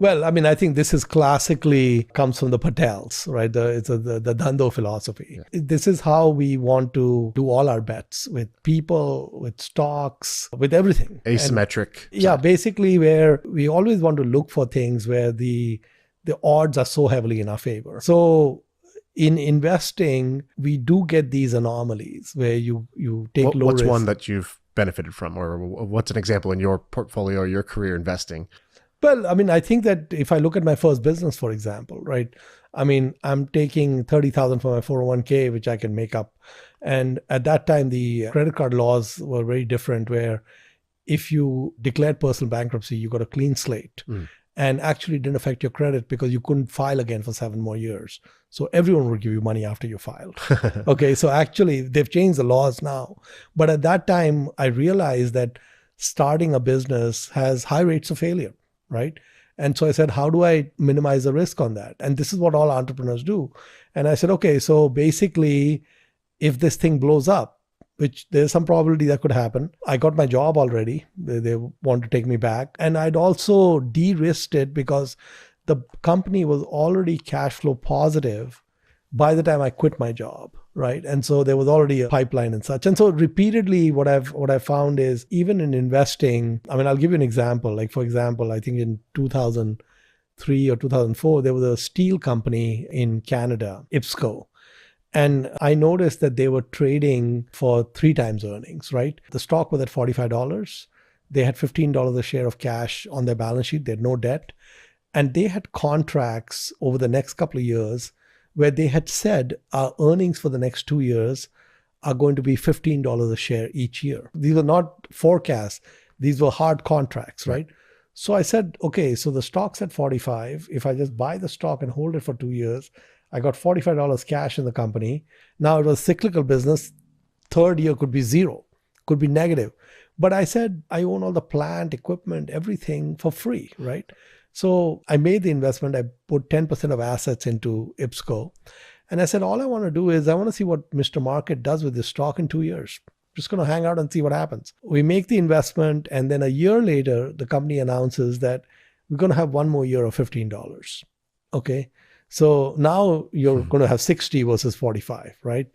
Well, I mean, I think this is classically comes from the Patels, right? It's the Dhando philosophy. Yeah. This is how we want to do all our bets with people, with stocks, with everything. Asymmetric. Yeah, basically where we always want to look for things where the odds are so heavily in our favor. So in investing, we do get these anomalies where you take low What's risk. one that you've benefited from, or what's an example in your portfolio or your career investing? Well, I mean, I think that if I look at my first business, for example, right? I mean, I'm taking 30,000 from my 401k, which I can make up. And at that time, the credit card laws were very different, where if you declared personal bankruptcy, you got a clean slate. And actually didn't affect your credit because you couldn't file again for 7 more years. So everyone would give you money after you filed. Okay, so actually they've changed the laws now. But at that time, I realized that starting a business has high rates of failure, right? And so I said, how do I minimize the risk on that? And this is what all entrepreneurs do. And I said, okay, so basically, if this thing blows up, which there's some probability that could happen. I got my job already. They want to take me back. And I'd also de-risked it because the company was already cash flow positive by the time I quit my job, right? And so there was already a pipeline and such. And so repeatedly what I've found is even in investing, I mean, I'll give you an example. Like, for example, I think in 2003 or 2004, there was a steel company in Canada, IPSCO. And I noticed that they were trading for 3 times earnings, right? The stock was at $45. They had $15 a share of cash on their balance sheet. They had no debt. And they had contracts over the next couple of years where they had said our earnings for the next 2 years are going to be $15 a share each year. These were not forecasts. These were hard contracts, right? So I said, okay, so the stock's at 45. If I just buy the stock and hold it for 2 years, I got $45 cash in the company. Now it was a cyclical business. 3rd year could be 0, could be negative. But I said, I own all the plant, equipment, everything for free, right? So I made the investment. I put 10% of assets into IPSCO. And I said, all I want to do is I want to see what Mr. Market does with this stock in 2 years. Just going to hang out and see what happens. We make the investment. And then a year later, the company announces that we're going to have 1 more year of $15. Okay. So now you're going to have 60 versus 45, right?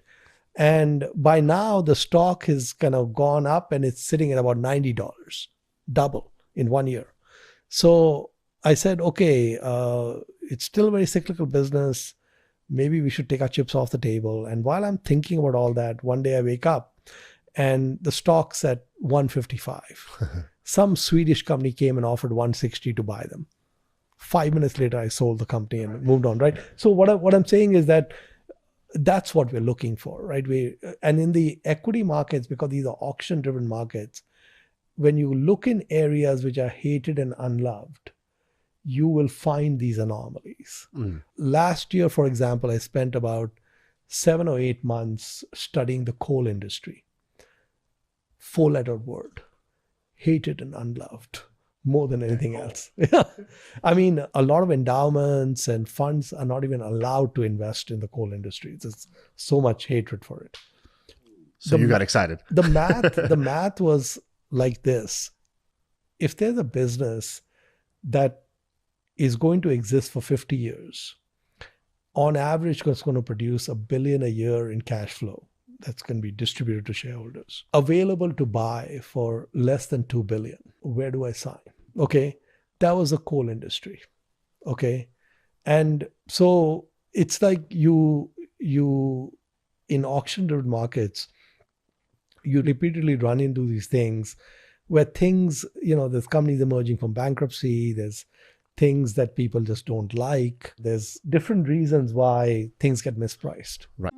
And by now the stock has kind of gone up and it's sitting at about $90, double in 1 year. So I said, okay, it's still a very cyclical business. Maybe we should take our chips off the table. And while I'm thinking about all that, one day I wake up and the stock's at 155. Some Swedish company came and offered 160 to buy them. 5 minutes later, I sold the company and moved on, right? So what I'm saying is that that's what we're looking for, right? And in the equity markets, because these are auction-driven markets, when you look in areas which are hated and unloved, you will find these anomalies. Last year, for example, I spent about 7 or 8 months studying the coal industry. 4-letter word, hated and unloved. More than anything else. I mean, a lot of endowments and funds are not even allowed to invest in the coal industry. There's so much hatred for it. So you got excited. The math was like this. If there's a business that is going to exist for 50 years, on average, it's going to produce $1 billion a year in cash flow that's going to be distributed to shareholders, available to buy for less than $2 billion. Where do I sign? Okay, that was the coal industry. Okay, and so it's like you in auction-driven markets, you repeatedly run into these things where things, there's companies emerging from bankruptcy, there's things that people just don't like, there's different reasons why things get mispriced. Right.